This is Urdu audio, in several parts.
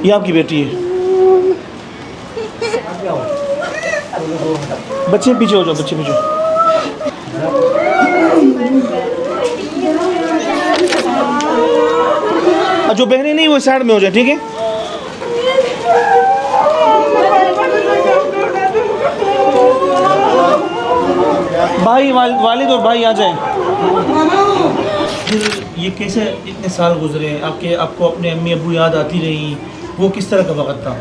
یہ آپ کی بیٹی ہے. بچے پیچھے ہو جاؤ, بچے پیچھے. جو بہنیں نہیں وہ سائڈ میں ہو جائے, ٹھیک ہے. بھائی والد اور بھائی آ جائیں. یہ کیسے اتنے سال گزرے, آپ کو اپنے امی ابو یاد آتی رہی, وہ کس طرح کا وقت تھا؟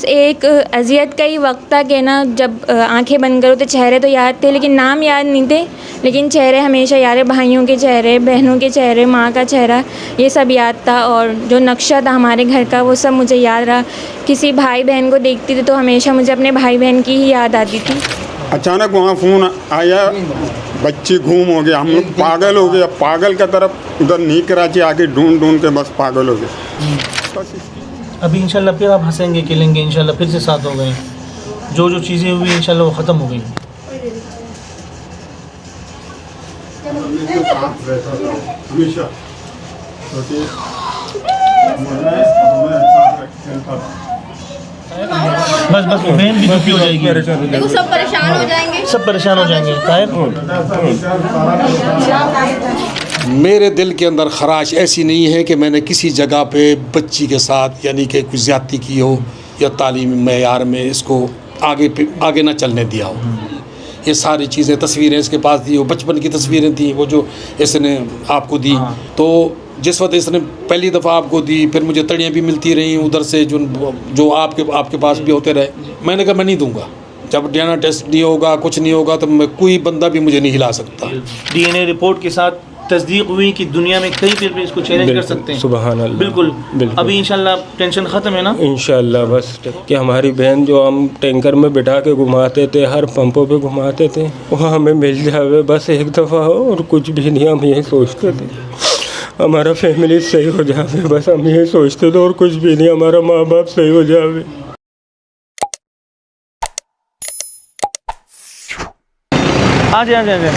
ایک اذیت کا ہی وقت تھا کہ نا, جب آنکھیں بند کرو تو چہرے تو یاد تھے لیکن نام یاد نہیں تھے, لیکن چہرے ہمیشہ یاد ہے. بھائیوں کے چہرے, بہنوں کے چہرے, ماں کا چہرہ, یہ سب یاد تھا. اور جو نقشہ تھا ہمارے گھر کا وہ سب مجھے یاد رہا. کسی بھائی بہن کو دیکھتی تھی تو ہمیشہ مجھے اپنے بھائی بہن کی ہی یاد آتی تھی. اچانک وہاں فون آیا, بچی گھوم ہو گیا, ہم لوگ پاگل ہو گیا. پاگل کا طرف ادھر نہیں کراچی آ کے ڈھونڈ کے بس پاگل ہو گیا. ابھی انشاءاللہ پھر آپ ہنسیں گے کھیلیں گے, انشاءاللہ پھر سے ساتھ ہو گئے. جو چیزیں ہوئی انشاءاللہ وہ ختم ہو گئی. ہمیشہ بس بہن بھی دکھی ہو جائے گی, سب پریشان ہو جائیں گے, سب پریشان ہو جائیں گے. میرے دل کے اندر خراش ایسی نہیں ہے کہ میں نے کسی جگہ پہ بچی کے ساتھ یعنی کہ کچھ زیادتی کی ہو یا تعلیمی معیار میں اس کو آگے نہ چلنے دیا ہو. یہ ساری چیزیں تصویریں اس کے پاس دی, وہ بچپن کی تصویریں تھیں, وہ جو اس نے آپ کو دی. تو جس وقت اس نے پہلی دفعہ آپ کو دی, پھر مجھے تڑیاں بھی ملتی رہیں ادھر سے جو آپ کے پاس بھی ہوتے رہے. میں نے کہا میں نہیں دوں گا, جب ڈی این اے ٹیسٹ نہیں ہوگا, کچھ نہیں ہوگا, تو کوئی بندہ بھی مجھے نہیں ہلا سکتا. ڈی این اے رپورٹ کے ساتھ تصدیق ہوئی کہ دنیا میں کئی پھر بھی اس کو چیلنج کر سکتے ہیں. سبحان اللہ. بالکل. ابھی انشاءاللہ ٹینشن ختم ہے نا انشاءاللہ. بس کہ ہماری بہن جو ہم ٹینکر میں بٹھا کے گھماتے تھے, ہر پمپوں پہ گھماتے تھے, وہ ہمیں مل جاوے بس ایک دفعہ ہو, اور کچھ بھی نہیں. ہم یہی سوچتے تھے ہمارا فیملی صحیح ہو جاوے, بس ہم یہی سوچتے تھے, اور کچھ بھی نہیں. ہمارا ماں باپ صحیح ہو جاوے. آ جائیں.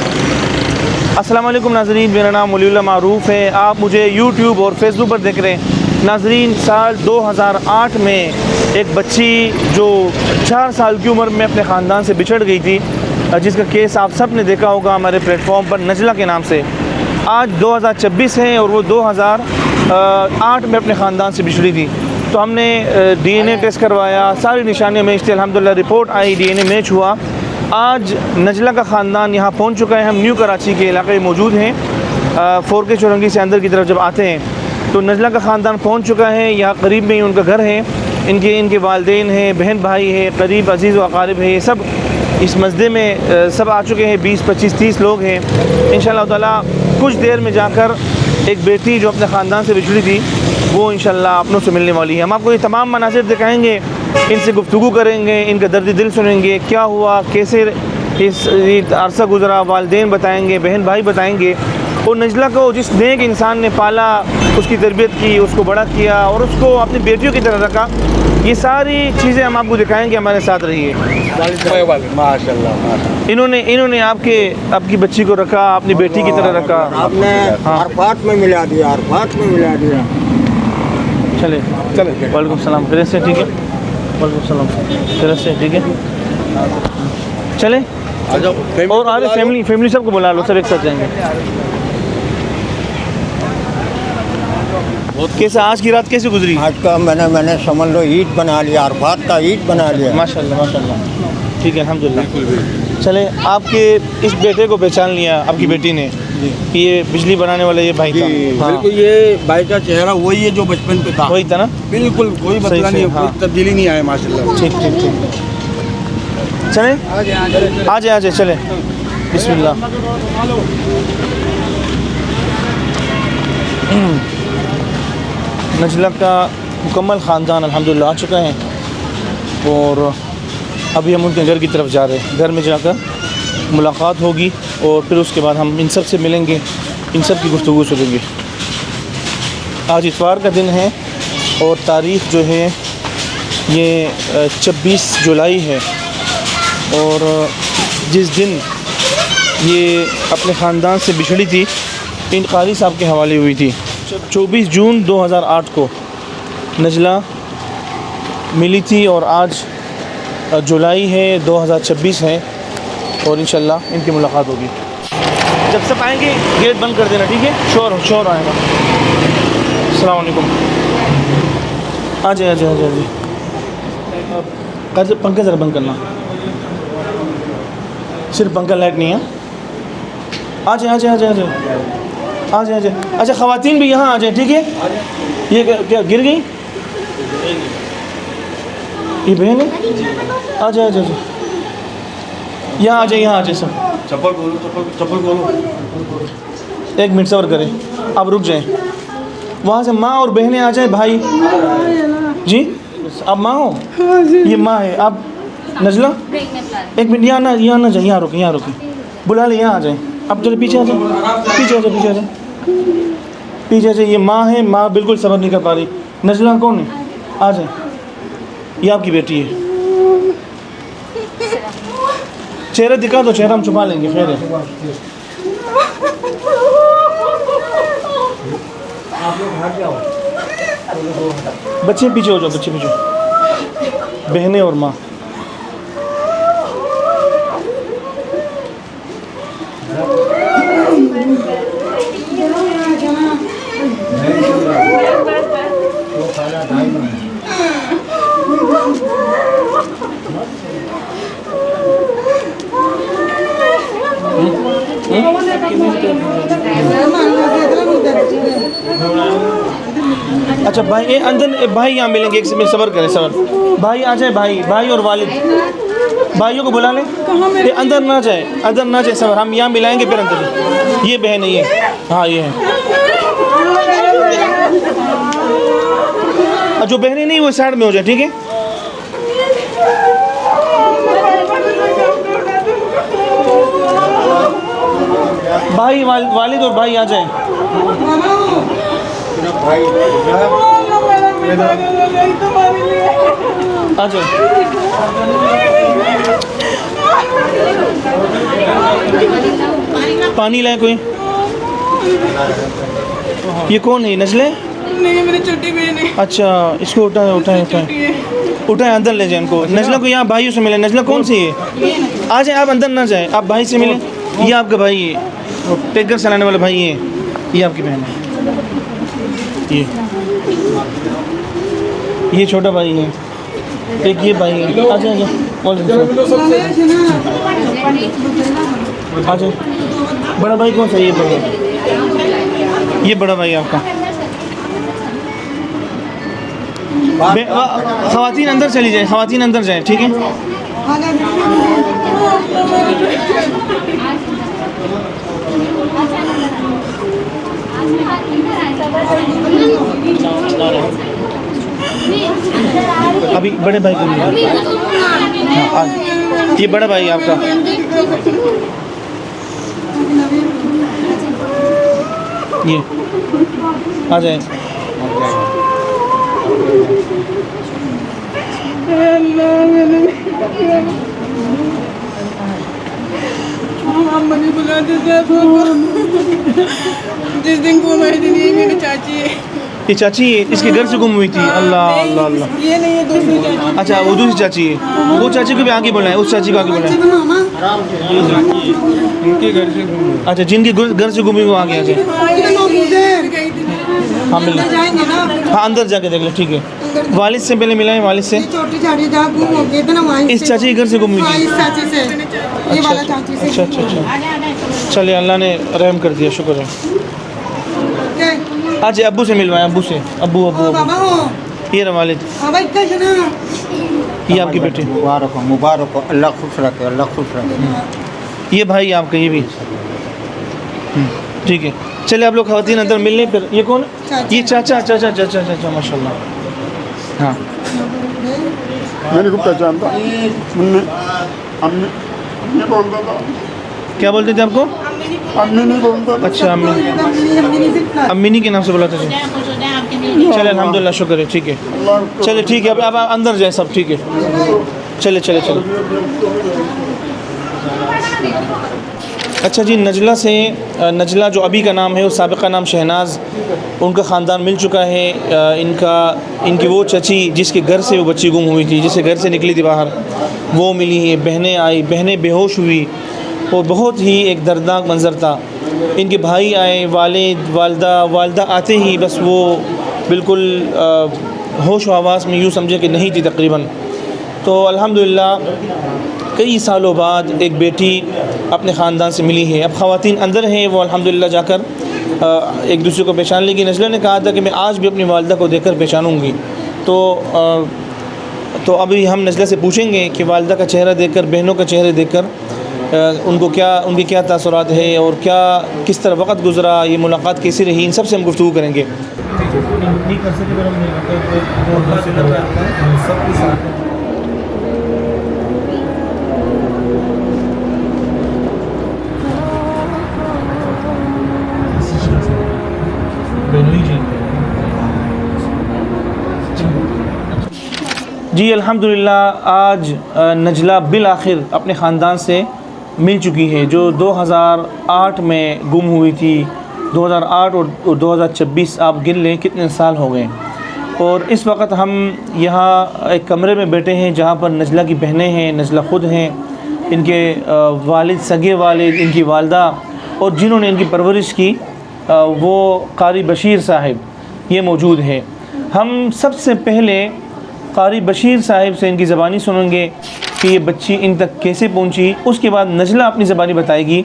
السلام علیکم ناظرین, میرا نام ولی اللہ معروف ہے. آپ مجھے یوٹیوب اور فیس بک پر دیکھ رہے ہیں. ناظرین, سال 2008 میں ایک بچی جو 4 سال کی عمر میں اپنے خاندان سے بچھڑ گئی تھی, جس کا کیس آپ سب نے دیکھا ہوگا ہمارے پلیٹ فارم پر نجلہ کے نام سے. آج 2026 ہے اور وہ 2008 میں اپنے خاندان سے بچھڑی تھی. تو ہم نے ڈی این اے ٹیسٹ کروایا, ساری نشانیاں میچ تھیں, الحمدللہ رپورٹ آئی, ڈی این اے میچ ہوا. آج نجلہ کا خاندان یہاں پہنچ چکا ہے. ہم نیو کراچی کے علاقے میں موجود ہیں. 4K چورنگی سے اندر کی طرف جب آتے ہیں تو نجلہ کا خاندان پہنچ چکا ہے. یہاں قریب میں ہی ان کا گھر ہے, ان کے والدین ہیں, بہن بھائی ہیں, قریب عزیز و اقارب ہیں. یہ سب اس مسجد میں سب آ چکے ہیں, 20 25 30 لوگ ہیں. انشاءاللہ تعالیٰ کچھ دیر میں جا کر ایک بیٹی جو اپنے خاندان سے بچھڑی تھی وہ انشاءاللہ اپنوں سے ملنے والی ہے. ہم آپ کو یہ تمام مناظر دکھائیں گے, ان سے گفتگو کریں گے, ان کا درد دل سنیں گے, کیا ہوا, کیسے اس عرصہ گزرا, والدین بتائیں گے, بہن بھائی بتائیں گے. اور نجلہ کو جس نیک انسان نے پالا, اس کی تربیت کی, اس کو بڑا کیا اور اس کو اپنی بیٹیوں کی طرح رکھا, یہ ساری چیزیں ہم آپ کو دکھائیں گے. ہمارے ساتھ رہیے. انہوں نے آپ کی بچی کو رکھا, اپنی بیٹی کی طرح رکھا. آپ نے عرفات میں ملا دیا, عرفات میں ملا دیا. چلے. وعلیکم السلام. خیریت سے؟ ٹھیک ہے. وعلیکم السلام. خیریت سے؟ ٹھیک ہے. چلیں اور آ رہے فیملی سب کو بلا لو, سب ایک ساتھ جائیں گے. کیسے آج کی رات کیسے گزری؟ آج کا میں نے سمجھ لو عید بنا لیا, عرفات کا عید بنا لیا. ماشاءاللہ. ٹھیک ہے, الحمدللہ. چلیں, آپ کے اس بیٹے کو پہچان لیا آپ کی بیٹی نے, یہ بجلی بنانے والا یہ بھائی تھا. بالکل, یہ بھائی کا چہرہ وہی ہے جو بچپن پہ تھا. وہی تھا نا, بالکل, کوئی بدلا نہیں, کوئی تبدیلی نہیں آیا ماشاءاللہ. ٹھیک. چلیں آ جائیں. چلیں, بسم اللہ. نجلہ کا مکمل خاندان الحمدللہ آ چکا ہے اور ابھی ہم ان کے گھر کی طرف جا رہے ہیں. گھر میں جا کر ملاقات ہوگی اور پھر اس کے بعد ہم ان سب سے ملیں گے, ان سب کی گفتگو سنیں گے. آج اتوار کا دن ہے اور تاریخ جو ہے یہ 26 جولائی ہے, اور جس دن یہ اپنے خاندان سے بچھڑی تھی ان قاری صاحب کے حوالے ہوئی تھی 24 جون 2008 کو. نجلہ ملی تھی اور آج جولائی ہے 2026 ہے اور انشاءاللہ ان کی ملاقات ہوگی. جب سب آئیں گے گیٹ بند کر دینا, ٹھیک ہے؟ شور آئے گا. السلام علیکم. آ جائیں. پنکھا ذرا بند کرنا, صرف پنکھا لائٹ نہیں ہے. آ جائیں. اچھا خواتین بھی یہاں آ جائیں, ٹھیک ہے؟ یہ کیا گر گئی؟ یہ بہن ہے. آ جائیں. یہاں آ جائیں سب. چپل کھولو. ایک منٹ صبر کریں, آپ رک جائیں. وہاں سے ماں اور بہنیں آ جائیں. بھائی جی آپ ماں ہو؟ یہ ماں ہے. آپ نجلہ ایک منٹ یہاں نہ جائیں, یہاں رکیں. بلا لیں, یہاں آ جائیں. اب چلے پیچھے آ جائیں. یہ ماں ہے. ماں بالکل صبر نہیں کر پا رہی. نجلہ کون ہے؟ آ جائیں. یہ آپ کی بیٹی ہے. چہرہ دکھا دو, چہرہ ہم چھپا لیں گے, خیر ہے. بچے پیچھے ہو جاؤ. بہنیں اور ماں. اچھا بھائی یہ اندر, بھائی یہاں ملیں گے. ایک منٹ صبر کریں. بھائی آ جائیں. بھائی اور والد, بھائیوں کو بلا لیں. یہ اندر نہ جائے. صبر, ہم یہاں ملائیں گے پھر اندر جائیں. یہ بہن ہے یہ. ہاں یہ ہے. جو بہنیں نہیں وہ سائڈ میں ہو جائے, ٹھیک ہے؟ بھائی والد اور بھائی آ جائیں. آ جائیں. پانی لائے کوئی. یہ کون ہے؟ نجلے نہیں, میری چھوٹی بہن ہے. اچھا اس کو اٹھائیں اندر لے جائیں ان کو. نجلہ کو یہاں بھائیوں سے ملیں. نجلہ کون سی ہے؟ آ جائیں, آپ اندر نہ جائیں, آپ بھائی سے ملیں. یہ آپ کا بھائی ہے, ٹینکر چلانے والا بھائی ہے. یہ آپ کی بہن ہے. یہ چھوٹا بھائی ہے. ایک یہ بھائی ہے. آ جائیں. آ جائیں. بڑا بھائی کون سا؟ یہ بڑا بھائی آپ کا. خواتین اندر چلی جائیں. خواتین اندر جائیں, ٹھیک ہے؟ ابھی بڑے بھائی کو یہ بڑا بھائی آپ کا. یہ آ جائیں. جس دن گم ہوئی تھی یہ میری چاچی ہے. یہ چاچی ہے, اس کے گھر سے گم ہوئی تھی. اللہ. یہ نہیں ہے, دوسری چاچی. اچھا وہ دوسری چاچی ہے. وہ چاچی کو بھی آگے بلائیں. اس چاچی کو آگے بلائیں. اچھا جن کے گھر سے گم ہوئی وہ آگے آ جائیں. ہاں مل ہاں اندر جا کے دیکھ لیں, ٹھیک ہے؟ والد سے پہلے ملائیں. والد سے. اس چاچی کے گھر سے گم ہوئی تھی. اچھا چلیے, اللہ نے رحم کر دیا, شکر ہے. آج ابو سے ملوائیں. ابو سے. ابو یہ رہا والد. یہ آپ کی بیٹی. مبارک ہو. اللہ خوش رکھے. اللہ خوش رکھے. یہ بھائی آپ کا. یہ بھی ٹھیک ہے. چلے آپ لوگ خواتین اندر مل لیں. پھر یہ کون؟ یہ چاچا. ماشاء اللہ. ہاں میں نے کو پہچانتا. امی بولتا تھا. کیا بولتے تھے آپ کو؟ امی نہیں بولتا. اچھا امی کے نام سے بلاتے تھے. چلے الحمدللہ, شکر ہے, ٹھیک ہے. چلے ٹھیک ہے. اب آپ اندر جائیں سب, ٹھیک ہے؟ چلے. اچھا جی، نجلہ سے نجلہ جو ابھی کا نام ہے، اس سابقہ نام شہناز، ان کا خاندان مل چکا ہے. ان کی وہ چچی جس کے گھر سے وہ بچی گم ہوئی تھی، جس کے گھر سے نکلی تھی باہر، وہ ملی ہے. بہنیں آئی، بہنیں بے ہوش ہوئی، اور بہت ہی ایک دردناک منظر تھا. ان کے بھائی آئے، والدہ آتے ہی بس وہ بالکل ہوش و حواس میں یوں سمجھے کہ نہیں تھی تقریباً. تو الحمدللہ کئی سالوں بعد ایک بیٹی اپنے خاندان سے ملی ہے. اب خواتین اندر ہیں، وہ الحمدللہ جا کر ایک دوسرے کو پہچان لیں گی. نجلہ نے کہا تھا کہ میں آج بھی اپنی والدہ کو دیکھ کر پہچانوں گی. تو ابھی ہم نجلہ سے پوچھیں گے کہ والدہ کا چہرہ دیکھ کر، بہنوں کا چہرے دیکھ کر ان کی کیا تاثرات ہے اور کس طرح وقت گزرا، یہ ملاقات کیسی رہی، ان سب سے ہم گفتگو کریں گے. جی الحمدللہ آج نجلہ بالآخر اپنے خاندان سے مل چکی ہے، جو 2008 میں گم ہوئی تھی. 2008 اور 2026 آپ گن لیں کتنے سال ہو گئے. اور اس وقت ہم یہاں ایک کمرے میں بیٹھے ہیں جہاں پر نجلہ کی بہنیں ہیں، نجلہ خود ہیں، ان کے والد، سگے والد، ان کی والدہ، اور جنہوں نے ان کی پرورش کی وہ قاری بشیر صاحب یہ موجود ہے. ہم سب سے پہلے قاری بشیر صاحب سے ان کی زبانی سنیں گے کہ یہ بچی ان تک کیسے پہنچی. اس کے بعد نجلہ اپنی زبانی بتائے گی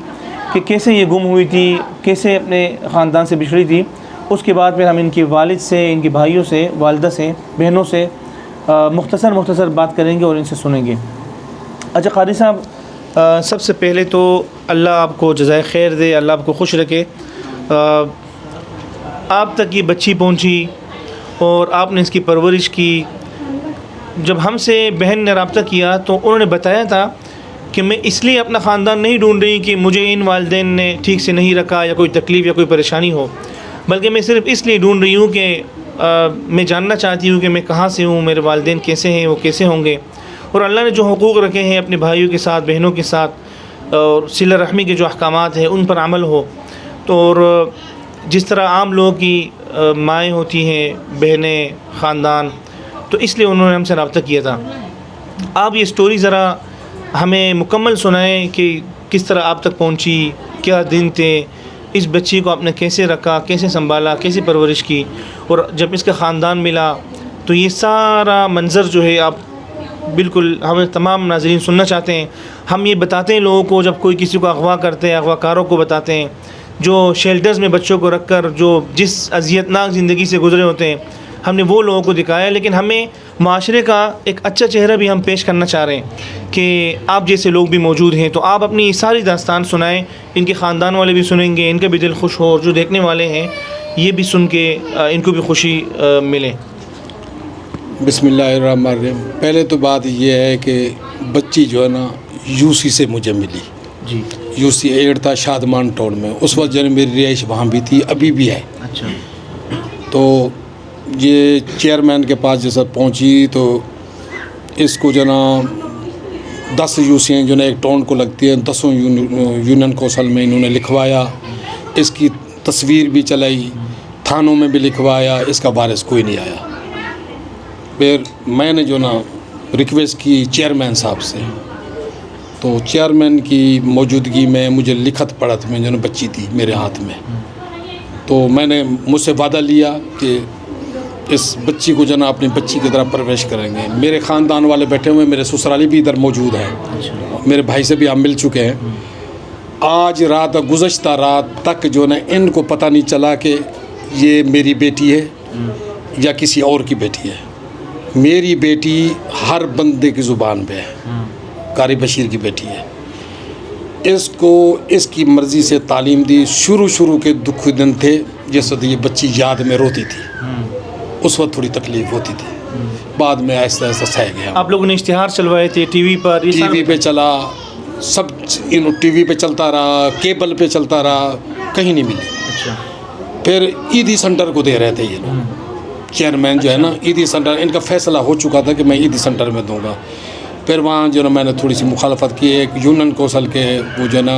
کہ کیسے یہ گم ہوئی تھی، کیسے اپنے خاندان سے بچھڑی تھی. اس کے بعد پھر ہم ان کے والد سے، ان کے بھائیوں سے، والدہ سے، بہنوں سے مختصر بات کریں گے اور ان سے سنیں گے. اچھا قاری صاحب، سب سے پہلے تو اللہ آپ کو جزائے خیر دے، اللہ آپ کو خوش رکھے. آپ تک یہ بچی پہنچی اور آپ نے اس کی پرورش کی. جب ہم سے بہن نے رابطہ کیا تو انہوں نے بتایا تھا کہ میں اس لیے اپنا خاندان نہیں ڈھونڈ رہی کہ مجھے ان والدین نے ٹھیک سے نہیں رکھا یا کوئی تکلیف یا کوئی پریشانی ہو، بلکہ میں صرف اس لیے ڈھونڈ رہی ہوں کہ میں جاننا چاہتی ہوں کہ میں کہاں سے ہوں، میرے والدین کیسے ہیں، وہ کیسے ہوں گے، اور اللہ نے جو حقوق رکھے ہیں اپنے بھائیوں کے ساتھ، بہنوں کے ساتھ، اور صلہ رحمی کے جو احکامات ہیں ان پر عمل ہو. تو اور جس طرح عام لوگوں کی مائیں ہوتی ہیں، بہنیں، خاندان، تو اس لیے انہوں نے ہم سے رابطہ کیا تھا. آپ یہ سٹوری ذرا ہمیں مکمل سنائیں کہ کس طرح آپ تک پہنچی، کیا دن تھے، اس بچی کو آپ نے کیسے رکھا، کیسے سنبھالا، کیسے پرورش کی، اور جب اس کا خاندان ملا تو یہ سارا منظر جو ہے آپ بالکل ہمیں تمام ناظرین سننا چاہتے ہیں. ہم یہ بتاتے ہیں لوگوں کو، جب کوئی کسی کو اغوا کرتے ہیں، اغوا کاروں کو بتاتے ہیں جو شیلٹرز میں بچوں کو رکھ کر جو جس اذیت ناک زندگی سے گزرے ہوتے ہیں، ہم نے وہ لوگوں کو دکھایا. لیکن ہمیں معاشرے کا ایک اچھا چہرہ بھی ہم پیش کرنا چاہ رہے ہیں کہ آپ جیسے لوگ بھی موجود ہیں. تو آپ اپنی ساری داستان سنائیں، ان کے خاندان والے بھی سنیں گے، ان کا بھی دل خوش ہو، اور جو دیکھنے والے ہیں یہ بھی سن کے ان کو بھی خوشی ملے. بسم اللہ الرحمن الرحیم. پہلے تو بات یہ ہے کہ بچی جو ہے نا یو سی سے مجھے ملی. جی. یو سی 8 تھا شادمان ٹاؤن میں. اس وقت جو ہے میری رہائش وہاں بھی تھی، ابھی بھی ہے. اچھا. تو یہ چیئرمین کے پاس جیسا پہنچی تو اس کو جو نا 10 یو سی ہیں جو نا ایک ٹاؤن کو لگتی ہے، 10 یونین کونسل میں انہوں نے لکھوایا. اس کی تصویر بھی چلائی، تھانوں میں بھی لکھوایا، اس کا وارث کوئی نہیں آیا. پھر میں نے جو نا ریکویسٹ کی چیئرمین صاحب سے، تو چیئرمین کی موجودگی میں مجھے لکھت پڑھت میں جو نا بچی تھی میرے ہاتھ میں. تو میں نے مجھ سے وعدہ لیا کہ اس بچی کو جو نا اپنی بچی کی طرح پرورش کریں گے. میرے خاندان والے بیٹھے ہوئے، میرے سسرالی بھی ادھر موجود ہیں، میرے بھائی سے بھی ہم مل چکے ہیں. آج رات، گزشتہ رات تک جو نا ان کو پتہ نہیں چلا کہ یہ میری بیٹی ہے یا کسی اور کی بیٹی ہے. میری بیٹی ہر بندے کی زبان پہ ہے، قاری بشیر کی بیٹی ہے. اس کو اس کی مرضی سے تعلیم دی. شروع کے دکھ دن تھے جس وقت یہ بچی یاد میں روتی تھی، اس وقت تھوڑی تکلیف ہوتی تھی، بعد میں آہستہ آہستہ سہ گیا. آپ لوگوں نے اشتہار چلوائے تھے ٹی وی پر؟ ٹی وی پہ چلا، سب ٹی وی پہ چلتا رہا، کیبل پہ چلتا رہا، کہیں نہیں ملی. اچھا. پھر عیدی سینٹر کو دے رہے تھے یہ لوگ. چیئرمین جو ہے نا عیدی سینٹر، ان کا فیصلہ ہو چکا تھا کہ میں عیدی سینٹر میں دوں گا. پھر وہاں جو ہے نا میں نے تھوڑی سی مخالفت کی. ایک یونین کونسل کے وہ جو ہے نا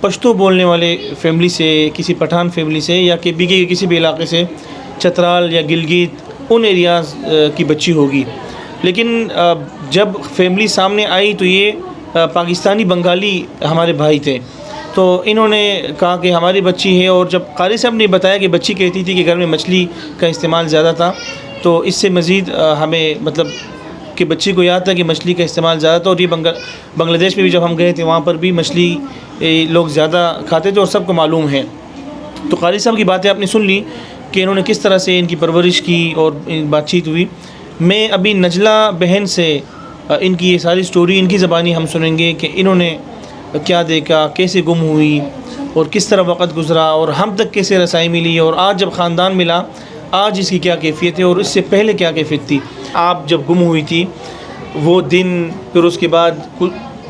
پشتو بولنے والے فیملی سے، کسی پٹھان فیملی سے، یا کہ BK کے کسی بھی علاقے سے، چترال یا گلگت ان ایریاز کی بچی ہوگی. لیکن جب فیملی سامنے آئی تو یہ پاکستانی بنگالی ہمارے بھائی تھے. تو انہوں نے کہا کہ ہماری بچی ہے، اور جب قاری صاحب نے بتایا کہ بچی کہتی تھی کہ گھر میں مچھلی کا استعمال زیادہ تھا، تو اس سے مزید ہمیں مطلب کہ بچی کو یاد تھا کہ مچھلی کا استعمال زیادہ تھا. اور یہ بنگلہ دیش میں بھی جب ہم گئے تھے وہاں پر بھی مچھلی لوگ زیادہ کھاتے تھے اور سب کو معلوم ہے. تو قاری صاحب کی باتیں آپ نے سن لی کہ انہوں نے کس طرح سے ان کی پرورش کی اور بات چیت ہوئی. میں ابھی نجلہ بہن سے ان کی یہ ساری سٹوری ان کی زبانی ہم سنیں گے کہ انہوں نے کیا دیکھا، کیسے گم ہوئی اور کس طرح وقت گزرا اور ہم تک کیسے رسائی ملی، اور آج جب خاندان ملا آج اس کی کیا کیفیت ہے اور اس سے پہلے کیا کیفیت تھی. آپ جب گم ہوئی تھی وہ دن، پھر اس کے بعد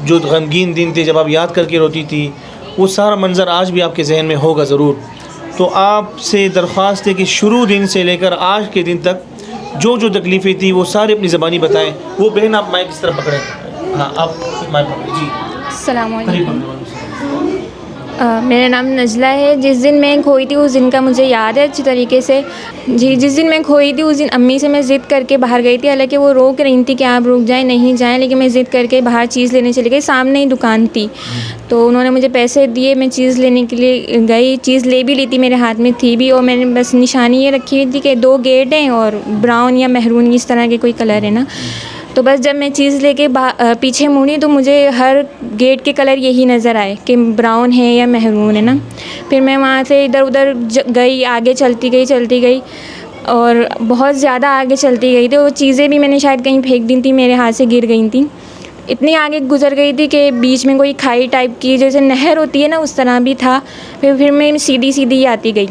جو غمگین دن تھے جب آپ یاد کر کے روتی تھی، وہ سارا منظر آج بھی آپ کے ذہن میں ہوگا ضرور. تو آپ سے درخواست ہے کہ شروع دن سے لے کر آج کے دن تک جو جو تکلیفیں تھیں وہ سارے اپنی زبانی بتائیں. وہ بہن آپ مائک اس طرح پکڑیں. ہاں آپ مائک پکڑیں. جی السلام علیکم. میرا نام نجلہ ہے. جس دن میں کھوئی تھی اس دن کا مجھے یاد ہے اچھی طریقے سے. جی جس دن میں کھوئی تھی اس دن امی سے میں ضد کر کے باہر گئی تھی، حالانکہ وہ روک رہی تھی کہ آپ رک جائیں نہیں جائیں، لیکن میں ضد کر کے باہر چیز لینے چلی گئی. سامنے ہی دکان تھی تو انہوں نے مجھے پیسے دیے، میں چیز لینے کے لیے گئی. چیز لے بھی لی تھی، میرے ہاتھ میں تھی بھی، اور میں نے بس نشانی یہ رکھی ہوئی تھی کہ 2 گیٹ ہیں اور براؤن یا میرون اس طرح کے کوئی کلر ہے نا. تو بس جب میں چیز لے کے پیچھے مڑی تو مجھے ہر گیٹ کے کلر یہی نظر آئے کہ براؤن ہے یا میرون ہے نا. پھر میں وہاں سے ادھر ادھر گئی، آگے چلتی گئی اور بہت زیادہ آگے چلتی گئی. تو وہ چیزیں بھی میں نے شاید کہیں پھینک دی تھیں، میرے ہاتھ سے گر گئی تھیں. اتنی آگے گزر گئی تھی کہ بیچ میں کوئی کھائی ٹائپ کی جیسے نہر ہوتی ہے نا اس طرح بھی تھا. پھر میں سیدھی آتی گئی.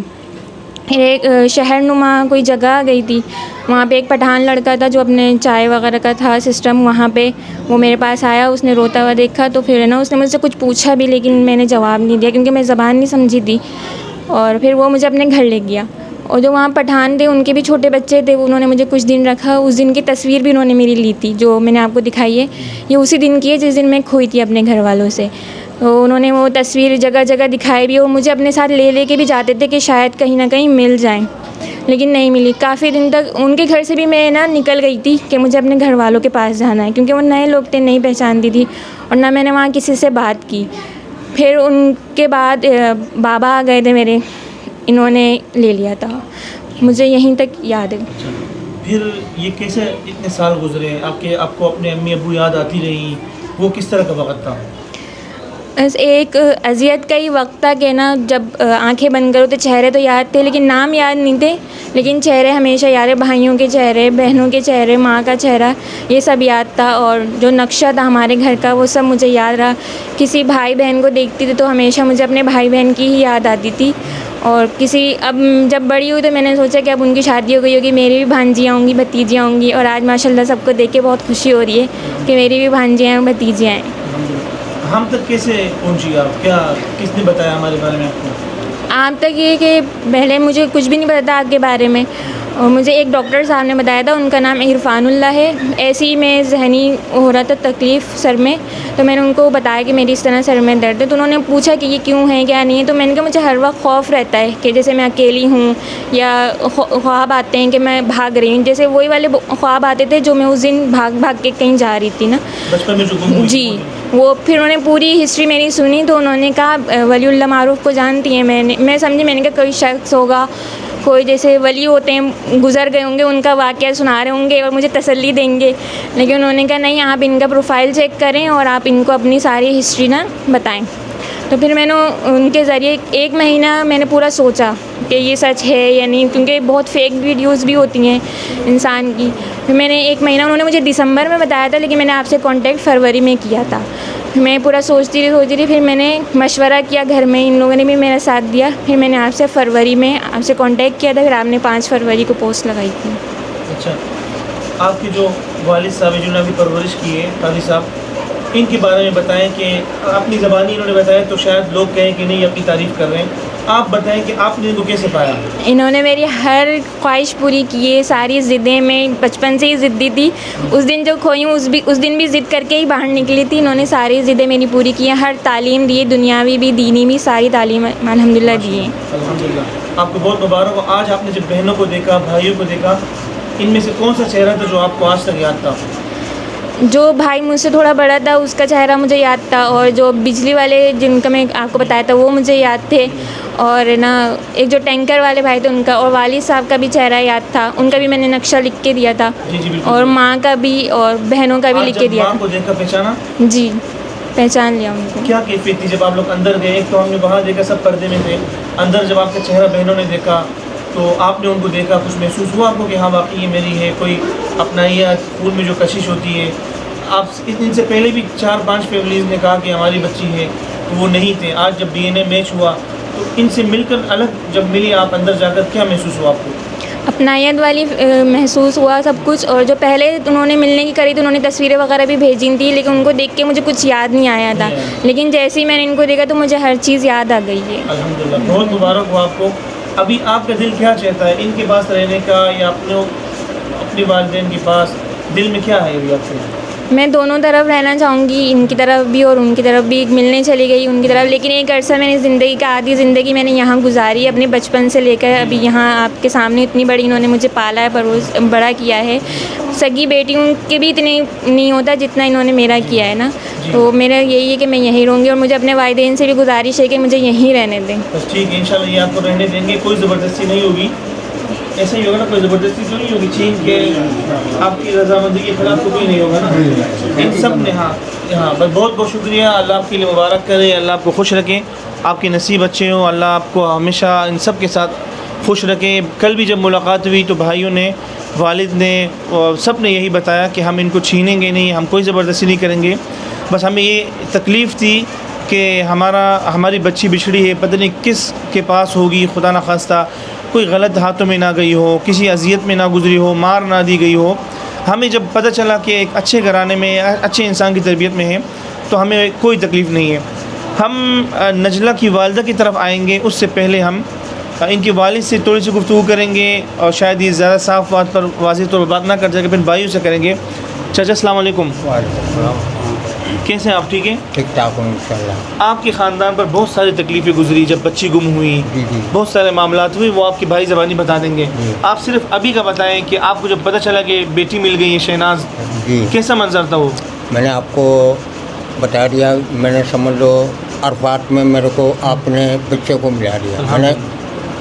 پھر ایک شہر نما کوئی جگہ گئی تھی، وہاں پہ ایک پٹھان لڑکا تھا جو اپنے چائے وغیرہ کا تھا سسٹم وہاں پہ. وہ میرے پاس آیا، اس نے روتا ہوا دیکھا تو پھر نا اس نے مجھ سے کچھ پوچھا بھی، لیکن میں نے جواب نہیں دیا کیونکہ میں زبان نہیں سمجھی تھی. اور پھر وہ مجھے اپنے گھر لے گیا. اور جو وہاں پٹھان تھے ان کے بھی چھوٹے بچے تھے، انہوں نے مجھے کچھ دن رکھا. اس دن کی تصویر بھی انہوں نے میری لی تھی جو میں نے آپ کو دکھائی ہے. یہ اسی دن کی ہے جس دن میں کھوئی تھی اپنے گھر والوں سے. تو انہوں نے وہ تصویر جگہ جگہ دکھائی بھی اور مجھے اپنے ساتھ لے کے بھی جاتے تھے کہ شاید کہیں نہ کہیں مل جائیں، لیکن نہیں ملی. کافی دن تک ان کے گھر سے بھی میں نا نکل گئی تھی کہ مجھے اپنے گھر والوں کے پاس جانا ہے، کیونکہ وہ نئے لوگ تھے، نہیں پہچانتی تھی اور نہ میں نے وہاں کسی سے بات کی. پھر ان کے بعد بابا آ گئے تھے میرے، انہوں نے لے لیا تھا. مجھے یہیں تک یاد ہے. پھر یہ کیسے اتنے سال گزرے، آپ کو اپنے امی ابو یاد آتی رہی؟ وہ کس طرح کا وقت تھا؟ بس ایک اذیت کا ہی وقت تھا کہ نا جب آنکھیں بند کرو تو چہرے تو یاد تھے لیکن نام یاد نہیں تھے، لیکن چہرے ہمیشہ یاد ہے. بھائیوں کے چہرے، بہنوں کے چہرے، ماں کا چہرہ، یہ سب یاد تھا. اور جو نقشہ تھا ہمارے گھر کا وہ سب مجھے یاد رہا. کسی بھائی بہن کو دیکھتی تھی تو ہمیشہ مجھے اپنے بھائی بہن کی ہی یاد آتی تھی. اور اب جب بڑی ہوئی تو میں نے سوچا کہ اب ان کی شادی ہو گئی ہوگی، میری بھی بھانجیاں ہوں گی، بھتیجیاں ہوں گی. اور آج ماشاء اللہ سب کو دیکھ کے بہت خوشی ہو رہی ہے کہ میری بھی بھانجیاں ہیں، بھتیجیاں ہیں. ہم تک کیسے پہنچی آپ؟ کس نے بتایا ہمارے بارے میں آپ کو؟ آپ تک یہ کہ پہلے مجھے کچھ بھی نہیں پتا تھا آپ کے بارے میں، اور مجھے ایک ڈاکٹر صاحب نے بتایا تھا، ان کا نام عرفان اللہ ہے. ایسے ہی میں ذہنی ہو رہا تھا تکلیف سر میں، تو میں نے ان کو بتایا کہ میری اس طرح سر میں درد ہے. تو انہوں نے پوچھا کہ یہ کیوں ہے کیا نہیں ہے. تو میں نے کہا مجھے ہر وقت خوف رہتا ہے کہ جیسے میں اکیلی ہوں، یا خواب آتے ہیں کہ میں بھاگ رہی ہوں، جیسے وہی والے خواب آتے تھے جو میں اس دن بھاگ کے کہیں جا رہی تھی نا بچپن میں جو گم ہوئی. جی وہ پھر انہوں نے پوری ہسٹری میری سنی. تو انہوں نے کہا ولی اللہ معروف کو جانتی ہیں؟ میں سمجھی، میں نے کہا کوئی شخص ہوگا، کوئی جیسے ولی ہوتے ہیں گزر گئے ہوں گے، ان کا واقعہ سنا رہے ہوں گے اور مجھے تسلی دیں گے. لیکن انہوں نے کہا نہیں، آپ ان کا پروفائل چیک کریں اور آپ ان کو اپنی ساری ہسٹری نا بتائیں. تو پھر میں نے ان کے ذریعے 1 مہینہ میں نے پورا سوچا کہ یہ سچ ہے یا نہیں، کیونکہ بہت فیک ویڈیوز بھی ہوتی ہیں انسان کی. پھر میں نے 1 مہینہ، انہوں نے مجھے دسمبر میں بتایا تھا لیکن میں نے آپ سے کانٹیکٹ فروری میں کیا تھا. میں پورا سوچتی رہی. پھر میں نے مشورہ کیا گھر میں، ان لوگوں نے بھی میرا ساتھ دیا. پھر میں نے آپ سے فروری میں آپ سے کانٹیکٹ کیا تھا. پھر آپ نے 5 فروری کو پوسٹ لگائی تھی. اچھا، آپ کے جو والد صاحب ہیں جنہوں نے ابھی پرورش کی ہے، قاضی صاحب، ان کے بارے میں بتائیں کہ اپنی زبانی انہوں نے بتایا تو شاید لوگ کہیں کہ نہیں اپنی تعریف کر رہے ہیں. آپ بتائیں کہ آپ نے ان کو کیسے پایا؟ انہوں نے میری ہر خواہش پوری کی ہے، ساری ضدیں، میں بچپن سے ہی ضدی تھی، اس دن جو کھوئی ہوں اس دن بھی ضد کر کے ہی باہر نکلی تھی، انہوں نے ساری ضدیں میری پوری کی ہیں، ہر تعلیم دی، دنیاوی بھی دینی بھی، ساری تعلیم الحمدللہ دی ہیں۔ الحمدللہ، آپ کو بہت مبارک ہو۔ آج آپ نے جب بہنوں کو دیکھا، بھائیوں کو دیکھا، ان میں سے کون سا چہرہ تھا جو آپ کو آج تک یاد تھا؟ جو بھائی مجھ سے تھوڑا بڑا تھا اس کا چہرہ مجھے یاد تھا، اور جو بجلی والے جن کا میں آپ کو بتایا تھا وہ مجھے یاد تھے، اور نا ایک جو ٹینکر والے بھائی تھے ان کا، اور والد صاحب کا بھی چہرہ یاد تھا، ان کا بھی میں نے نقشہ لکھ کے دیا تھا، جی جی بالکل۔ اور ماں کا بھی اور بہنوں کا بھی لکھ کے دیا ماں کو دیکھا پہچانا؟ تھا۔ جی پہچان لیا ان کو۔ کیا کیفیت تھی جب آپ لوگ اندر گئے؟ ایک تو ہم نے باہر دیکھا سب پردے میں تھے، اندر جب آپ کا چہرہ بہنوں نے دیکھا تو آپ نے ان کو دیکھا، کچھ محسوس ہوا آپ کو کہ ہاں واقعی یہ میری ہے؟ کوئی اپنا یا خون میں جو کشش ہوتی ہے؟ آپ ان سے پہلے بھی 4-5 فیملیز نے کہا کہ ہماری بچی ہے، تو وہ نہیں تھے۔ آج جب DNA میچ ہوا تو ان سے مل کر الگ جب ملی آپ اندر جا کر، کیا محسوس ہوا آپ کو؟ اپنائیت والی محسوس ہوا سب کچھ، اور جو پہلے انہوں نے ملنے کی کری تھی انہوں نے تصویریں وغیرہ بھی بھیجی تھی، لیکن ان کو دیکھ کے مجھے کچھ یاد نہیں آیا تھا، لیکن جیسے ہی میں نے ان کو دیکھا تو مجھے ہر چیز یاد آ گئی ہے۔ الحمدللہ، بہت مبارک ہو آپ کو۔ ابھی آپ کا دل کیا چاہتا ہے، ان کے پاس رہنے کا یا اپنے والدین کے پاس؟ دل میں کیا ہے ابھی آپ کے؟ میں دونوں طرف رہنا چاہوں گی، ان کی طرف بھی اور ان کی طرف بھی، ملنے چلی گئی ان کی طرف، لیکن ایک عرصہ میں نے زندگی کا آدھی زندگی میں نے یہاں گزاری، اپنے بچپن سے لے کر ابھی یہاں آپ کے سامنے اتنی بڑی انہوں نے مجھے پالا ہے، پرورش بڑا کیا ہے۔ سگی بیٹیوں کے بھی اتنے نہیں ہوتا جتنا انہوں نے میرا کیا ہے نا، تو میرا یہی ہے کہ میں یہیں رہوں گی، اور مجھے اپنے والدین سے بھی گزارش ہے کہ مجھے یہیں رہنے دیں۔ بس ٹھیک ہے، انشاءاللہ یہ آپ کو رہنے دیں گے، کوئی زبردستی نہیں ہوگی، ایسا ہی ہوگا نا، کوئی زبردستی تو نہیں ہوگی، چھین کے آپ کی رضامندی کے خلاف تو کوئی نہیں ہوگا نا، ان سب نے۔ ہاں بس بہت بہت شکریہ، اللہ آپ کے لیے مبارک کرے، اللہ آپ کو خوش رکھے، آپ کے نصیب اچھے ہوں، اللہ آپ کو ہمیشہ ان سب کے ساتھ خوش رکھے۔ کل بھی جب ملاقات ہوئی تو بھائیوں نے، والد نے اور سب نے یہی بتایا کہ ہم ان کو چھینیں گے نہیں، ہم کوئی زبردستی نہیں کریں گے، بس ہمیں یہ تکلیف تھی کہ ہماری بچی بچھڑی ہے، پتہ نہیں کس کے پاس ہوگی، خدا نخواستہ کوئی غلط ہاتھوں میں نہ گئی ہو، کسی اذیت میں نہ گزری ہو، مار نہ دی گئی ہو۔ ہمیں جب پتہ چلا کہ ایک اچھے گھرانے میں، اچھے انسان کی تربیت میں ہے تو ہمیں کوئی تکلیف نہیں ہے۔ ہم نجلہ کی والدہ کی طرف آئیں گے، اس سے پہلے ہم ان کے والد سے تھوڑی سی گفتگو کریں گے، اور شاید یہ زیادہ صاف بات پر واضح طور پر بات نہ کر جائے، پھر بھائیوں سے کریں گے۔ چاچا السلام علیکم، کیسے ہیں آپ؟ ٹھیک ہیں؟ ٹھیک ٹھاک ہوں انشاءاللہ۔ آپ کے خاندان پر بہت ساری تکلیفیں گزری، جب بچی گم ہوئی جی جی بہت سارے معاملات ہوئے، وہ آپ کے بھائی زبانی بتا دیں گے۔ آپ صرف ابھی کا بتائیں کہ آپ کو جب پتہ چلا کہ بیٹی مل گئی ہے شہناز، جی، کیسا منظر تھا وہ؟ میں نے آپ کو بتا دیا، میں نے سمجھ لو عرفات میں میرے کو آپ نے بچے کو ملا دیا، میں نے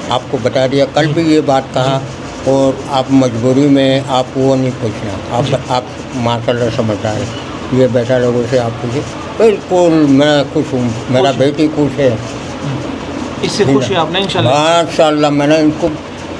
آپ کو بتا دیا، کل بھی یہ بات کہا، اور آپ مجبوری میں آپ وہ نہیں پوچھنا، آپ ماشاء اللہ سمجھدار ہیں، یہ بیٹا لوگوں سے آپ پوچھیں، بالکل میں خوش ہوں، میرا بیٹی خوش ہے، اس سے خوش ہیں آپ نے انشاءاللہ؟ ماشاء اللہ۔ میں نے ان کو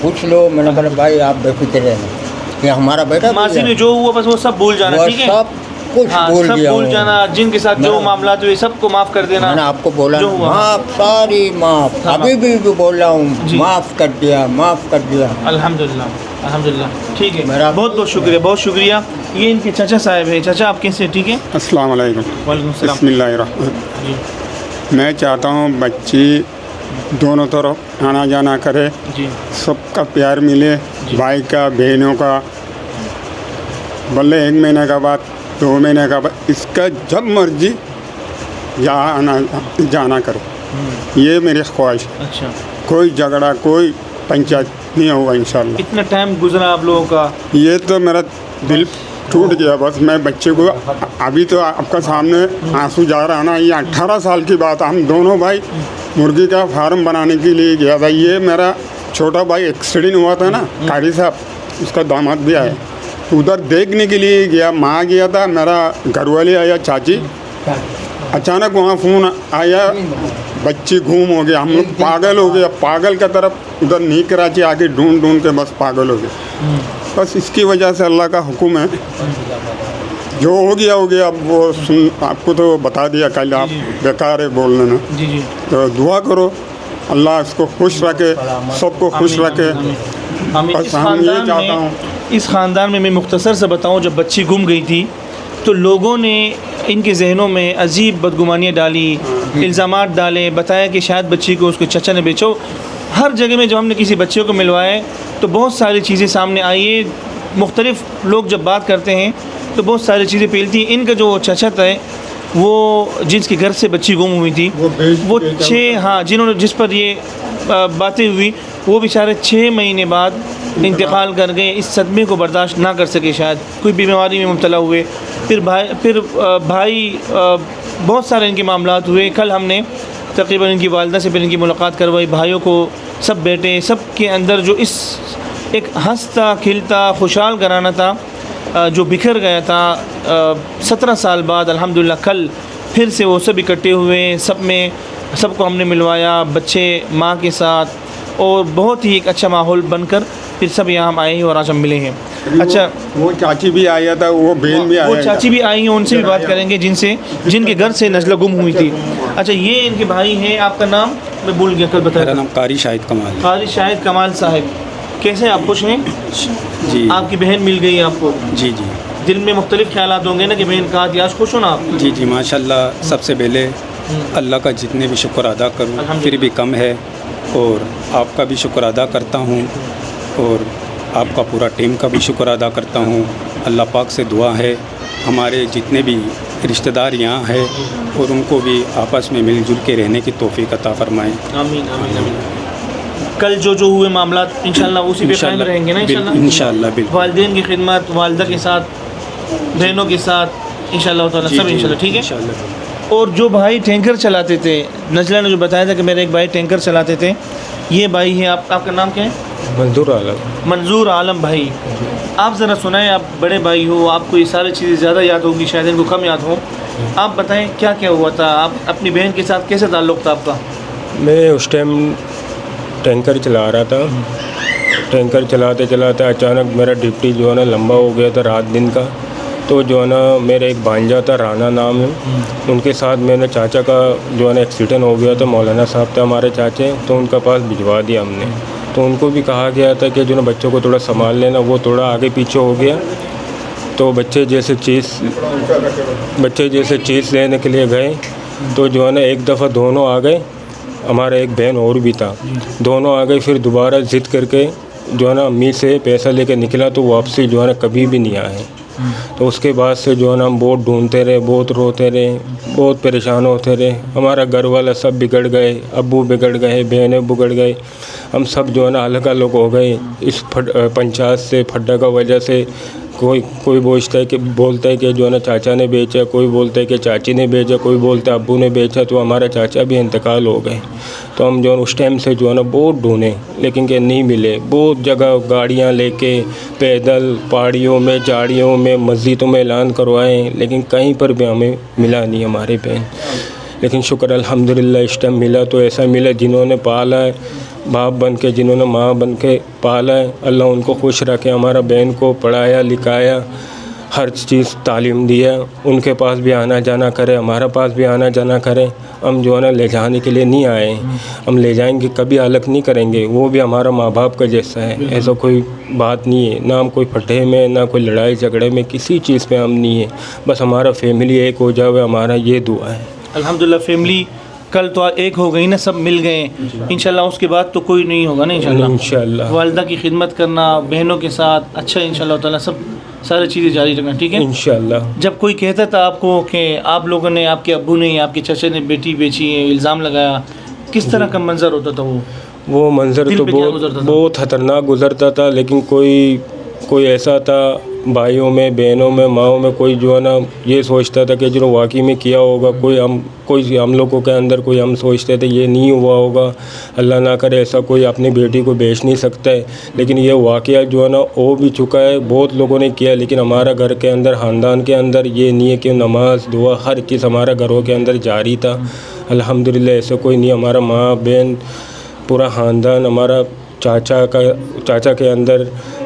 پوچھ لو، میں نے بولا بھائی آپ بے فکر رہنا، یہ ہمارا بیٹا ماضی میں جو ہوا بس وہ سب بھول جانا، وہ ٹھیک ہے؟ سب کچھ ہاں بھول سب گیا بھول ہوں۔ جانا، جن کے ساتھ جو میں- معاملات ہوئے سب کو معاف کر دینا۔ میں نے آپ کو بولا جو ہوا معاف، ساری معاف، ہاں، ابھی بھی بول رہا ہوں، جی۔ معاف کر دیا، معاف کر دیا۔ الحمدللہ الحمدللہ، ٹھیک ہے، میرا- بہت بہت شکریہ، بہت شکریہ۔ یہ ان کے چچا صاحب ہیں۔ چچا آپ کیسے؟ ٹھیک ہے؟ السلام علیکم، وعلیکم السلام۔ بسم اللہ الرحمن۔ جی میں چاہتا ہوں بچی دونوں طرف آنا جانا کرے، جی سب کا پیار ملے، بھائی کا، بہنوں کا، بلے 1 مہینے کا بعد، 2 مہینے کا بعد، اس کا جب مرضی جانا کرو، یہ میری خواہش ہے۔ اچھا، کوئی جھگڑا، کوئی پنچایت نہیں ہوگا انشاءاللہ۔ اتنا ٹائم گزرا آپ لوگوں کا، یہ تو میرا دل ٹوٹ گیا، بس میں بچے کو، ابھی تو آپ کا سامنے آنسو جا رہا نا، یہ 18 سال کی بات، ہم دونوں بھائی مرغی کا فارم بنانے کے لیے گیا تھا، یہ میرا چھوٹا بھائی ایکسیڈنٹ ہوا تھا نا، قاری صاحب، اس کا داماد بھی آیا، ادھر دیکھنے کے لیے گیا، ماں گیا تھا، میرا گھر والے آیا، چاچی، اچانک وہاں فون آیا، بچی گم ہو گیا، ہم لوگ پاگل ہو گیا، پاگل کا طرف ادھر نہیں کراچی آ کے ڈھونڈ ڈھونڈ کے بس پاگل ہو گئے، بس اس کی وجہ سے اللہ کا حکم ہے، جو ہو گیا، اب وہ آپ کو تو بتا دیا، کل آپ بیکار ہے بول لینا، جی جی تو دعا کرو اللہ اس کو خوش رکھے، سب کو خوش رکھے، ہمیں بس ہم یہ چاہتا ہوں۔ اس خاندان میں میں مختصر سے بتاؤں، جب بچی گم گئی تھی تو لوگوں نے ان کے ذہنوں میں عجیب بدگمانیاں ڈالی, الزامات ڈالے, بتایا کہ شاید بچی کو اس کے چچا نے بیچو. ہر جگہ میں جب ہم نے کسی بچے کو ملوائے تو بہت ساری چیزیں سامنے آئی ہیں. مختلف لوگ جب بات کرتے ہیں تو بہت ساری چیزیں پھیلتی ہیں. ان کا جو چچا ہے وہ جس کے گھر سے بچی گم ہوئی تھی, وہ 6 جنہوں نے جس پر یہ باتیں ہوئی, وہ بیچارے 6 مہینے بعد انتقال کر گئے. اس صدمے کو برداشت نہ کر سکے, شاید کوئی بیماری میں مبتلا ہوئے. پھر بھائی بہت سارے ان کے معاملات ہوئے. کل ہم نے تقریباً ان کی والدہ سے پھر ان کی ملاقات کروائی. بھائیوں کو, سب بیٹے, سب کے اندر جو اس ایک ہنستا کھلتا خوشحال گھرانہ تھا جو بکھر گیا تھا 17 سال بعد, الحمدللہ کل پھر سے وہ سب اکٹھے ہوئے. سب کو ہم نے ملوایا, بچے ماں کے ساتھ, اور بہت ہی ایک اچھا ماحول بن کر پھر سب یہاں ہم آئے ہیں اور آج ہم ملے ہیں. اچھا, وہ چاچی بھی آیا تھا, وہ بہن بھی وہ چاچی بھی آئی ہیں, ان سے بھی بات کریں گے جن کے گھر سے نجلہ گم ہوئی تھی. اچھا, یہ ان کے بھائی ہیں. آپ کا نام میں بھول گیا, کل بتایا. میرا نام قاری شاہد کمال. قاری شاہد کمال صاحب, کیسے آپ خوش ہیں؟ جی, آپ کی بہن مل گئی آپ کو. جی جی, دل میں مختلف خیالات ہوں گے نا کہ بہن کہاں تھی, آج خوش ہو نا آپ؟ جی جی, ماشاء اللہ. سب سے پہلے اللہ کا جتنے بھی شکر ادا کروں پھر بھی کم ہے, اور آپ کا بھی شکر ادا کرتا ہوں, اور آپ کا پورا ٹیم کا بھی شکر ادا کرتا ہوں. اللہ پاک سے دعا ہے ہمارے جتنے بھی رشتہ دار یہاں ہیں اور ان کو بھی آپس میں مل جل کے رہنے کی توفیق عطا فرمائیں. آمین آمین آمین. کل جو ہوئے معاملات انشاءاللہ اسی پہ قائم رہیں گے نا انشاءاللہ. بالکل. والدین کی خدمت, والدہ کے ساتھ, بہنوں کے ساتھ, انشاءاللہ تعالیٰ سب انشاءاللہ. ٹھیک ہے. اور جو بھائی ٹینکر چلاتے تھے, نجلہ نے جو بتایا تھا کہ میرے ایک بھائی ٹینکر چلاتے تھے, یہ بھائی ہیں. آپ کا نام کیا ہے؟ منظور عالم. منظور عالم بھائی, آپ ذرا سنائیں. آپ بڑے بھائی ہو, آپ کو یہ ساری چیزیں زیادہ یاد ہوں گی, شاید ان کو کم یاد ہوں. آپ بتائیں کیا کیا ہوا تھا, آپ اپنی بہن کے ساتھ کیسے تعلق تھا آپ کا؟ میں اس ٹائم ٹینکر چلا رہا تھا. ٹینکر چلاتے چلاتے اچانک میرا ڈپٹی جو ہے نا لمبا ہو گیا تھا رات دن کا. تو جو ہے نا میرا ایک بھانجا تھا, رانا نام ہے, ان کے ساتھ میرے چاچا کا جو ہے نا ایکسیڈنٹ ہو گیا تھا. مولانا صاحب تھے ہمارے چاچے, تو ان کا پاس بھجوا دیا ہم نے. تو ان کو بھی کہا گیا تھا کہ جو نا بچوں کو تھوڑا سنبھال لینا. وہ تھوڑا آگے پیچھے ہو گیا, تو بچے جیسے چیز لینے کے لیے گئے تو جو ہے نا ایک دفعہ دونوں آ گئے. ہمارا ایک بہن اور بھی تھا, دونوں آ گئے. پھر دوبارہ ضد کر کے جو ہے نا امی سے پیسہ لے کے نکلا, تو واپسی جو ہے نا کبھی بھی نہیں آئے. تو اس کے بعد سے جو ہے نا ہم بہت ڈھونڈتے رہے, بہت روتے رہے, بہت پریشان ہوتے رہے. ہمارا گھر والا سب بگڑ گئے, ابو بگڑ گئے, بہنیں بگڑ گئے, ہم سب جو ہے نا الگ الگ ہو گئے اس پنچایت سے, پھڈا کا وجہ سے. کوئی بولتا ہے کہ جو ہے نا چاچا نے بیچا, کوئی بولتا ہے کہ چاچی نے بیچا, کوئی بولتا ہے ابو نے بیچا. تو ہمارا چاچا بھی انتقال ہو گئے. تو ہم جو ہے اس ٹائم سے جو ہے نا بہت ڈھونڈے, لیکن کہ نہیں ملے. بہت جگہ گاڑیاں لے کے, پیدل, پہاڑیوں میں, جھاڑیوں میں, مسجدوں میں اعلان کروائے, لیکن کہیں پر بھی ہمیں ملا نہیں ہمارے بہن. لیکن شکر الحمدللہ اس ٹائم ملا تو ایسا ملا جنہوں نے پالا ہے باپ بن کے, جنہوں نے ماں بن کے پالا ہے. اللہ ان کو خوش رکھے. ہمارا بہن کو پڑھایا لکھایا, ہر چیز تعلیم دیا. ان کے پاس بھی آنا جانا کرے, ہمارا پاس بھی آنا جانا کرے. ہم جو ہے نا لے جانے کے لیے نہیں آئے, ہم لے جائیں گے, کبھی الگ نہیں کریں گے. وہ بھی ہمارا ماں باپ کا جیسا ہے, ایسا کوئی بات نہیں ہے. نہ ہم کوئی پھٹے میں, نہ کوئی لڑائی جھگڑے میں, کسی چیز پہ ہم نہیں ہیں. بس ہمارا فیملی ایک ہو جاوے, ہمارا یہ دعا ہے. الحمدللہ فیملی کل تو ایک ہو گئی نا, سب مل گئے. انشاءاللہ اس کے بعد تو کوئی نہیں ہوگا نا انشاءاللہ. والدہ کی خدمت کرنا, بہنوں کے ساتھ اچھا انشاءاللہ تعالیٰ سب ساری چیزیں جاری رکھنا. ٹھیک ہے انشاءاللہ. جب کوئی کہتا تھا آپ کو کہ آپ لوگوں نے, آپ کے ابو نے, آپ کے چچا نے بیٹی بیچی ہے, الزام لگایا, کس طرح کا منظر ہوتا تھا وہ منظر تو بہت خطرناک گزرتا تھا. لیکن کوئی ایسا تھا بھائیوں میں, بہنوں میں, ماؤں میں, کوئی جو ہے نا یہ سوچتا تھا کہ جو واقعی میں کیا ہوگا. کوئی ہم لوگوں کے اندر کوئی ہم سوچتے تھے یہ نہیں ہوا ہوگا, اللہ نہ کرے ایسا, کوئی اپنی بیٹی کو بیچ نہیں سکتا ہے. لیکن یہ واقعہ جو ہے نا ہو بھی چکا ہے, بہت لوگوں نے کیا. لیکن ہمارا گھر کے اندر, خاندان کے اندر یہ نہیں ہے کہ نماز دعا ہر چیز ہمارا گھروں کے اندر جاری تھا. الحمدللہ ایسا کوئی نہیں. ہمارا ماں بہن پورا خاندان, ہمارا چاچا کے اندر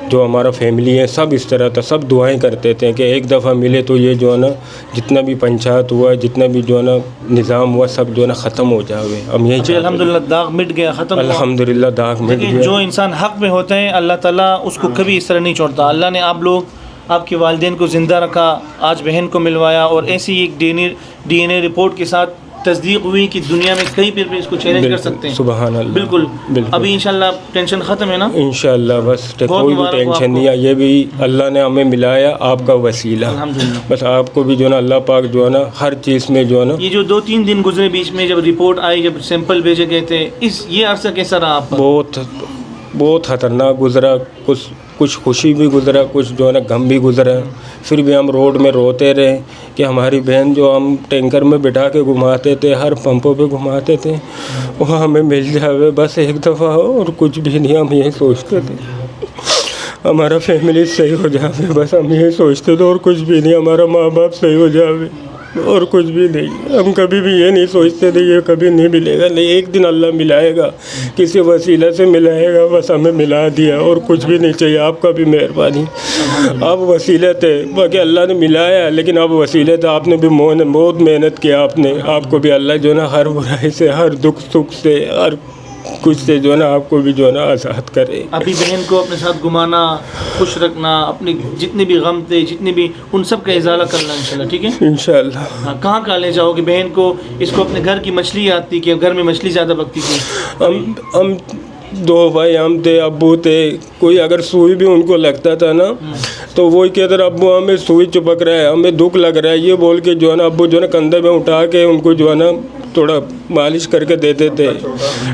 جو ہمارا فیملی ہے سب اس طرح تھا. سب دعائیں کرتے تھے کہ ایک دفعہ ملے تو یہ جو ہے نا جتنا بھی پنچایت ہوا, جتنا بھی جو ہے نا نظام ہوا, سب جو ہے نا ختم ہو جاوے. ہم یہی چاہتے ہیں. الحمدللہ داغ مٹ گیا, ختم ہوا. الحمدللہ داغ مٹ گیا. جو انسان حق میں ہوتے ہیں اللہ تعالیٰ اس کو کبھی اس طرح نہیں چھوڑتا. اللہ نے آپ لوگ آپ کے والدین کو زندہ رکھا, آج بہن کو ملوایا, اور ایسی ایک ڈی این اے رپورٹ کے ساتھ تصدیق ہوئی کہ دنیا میں کہیں پہ بھی اس کو چیلنج کر سکتے ہیں. سبحان اللہ. بالکل. ابھی انشاءاللہ ٹینشن ختم ہے نا؟ انشاءاللہ بس کوئی بھی ٹینشن نہیں ہے. یہ بھی اللہ نے ہمیں ملایا آپ کا وسیلہ. الحمدللہ. بس آپ کو بھی جو ہے نا اللہ پاک جو ہے نا ہر چیز میں جو ہے نا. یہ جو 2-3 دن گزرے بیچ میں, جب رپورٹ آئی, جب سیمپل بھیجے گئے تھے, یہ عرصہ کیسا رہا آپ کا؟ بہت خطرناک گزرا. کچھ خوشی بھی گزرا, کچھ جو ہے نا غم بھی گزرا. پھر بھی ہم روڈ میں روتے رہے کہ ہماری بہن جو ہم ٹینکر میں بٹھا کے گھماتے تھے, ہر پمپوں پہ گھماتے تھے, وہ ہمیں مل جاوے بس ایک دفعہ ہو, اور کچھ بھی نہیں. ہم یہی سوچتے تھے ہمارا فیملی صحیح ہو جاوے, بس ہم یہی سوچتے تھے, اور کچھ بھی نہیں. ہمارا ماں باپ صحیح ہو جاوے, اور کچھ بھی نہیں. ہم کبھی بھی یہ نہیں سوچتے تھے یہ کبھی نہیں ملے گا, نہیں ایک دن اللہ ملائے گا, کسی وسیلہ سے ملائے گا. بس ہمیں ملا دیا, اور کچھ بھی نہیں چاہیے. آپ کا بھی مہربانی. آپ وسیلے تھے, باقی اللہ نے ملایا, لیکن آپ وسیلے تھے. آپ نے بھی بہت محنت کیا. آپ کو بھی اللہ جو ہے نا ہر برائی سے, ہر دکھ سکھ سے, ہر کچھ سے جو ہے نا آپ کو بھی جو ہے نا آزاد کرے. ابھی بہن کو اپنے ساتھ گھمانا, خوش رکھنا, اپنے جتنے بھی غم تھے, جتنے بھی, ان سب کا ازالہ کرنا انشاءاللہ. ٹھیک ہے انشاءاللہ. ہاں, کہاں لے جاؤ کہ بہن کو, اس کو اپنے گھر کی مچھلی یاد تھی کہ گھر میں مچھلی زیادہ پکتی تھی. ہم 2 بھائی ہم تھے, ابو تھے. کوئی اگر سوئی بھی ان کو لگتا تھا نا تو وہی کہتے رہے ابو ہمیں سوئی چپک رہا ہے, ہمیں دکھ لگ رہا ہے, یہ بول کے جو ہے نا ابو جو ہے نا کندھے میں اٹھا کے ان کو جو ہے نا تھوڑا مالش کر کے دیتے تھے.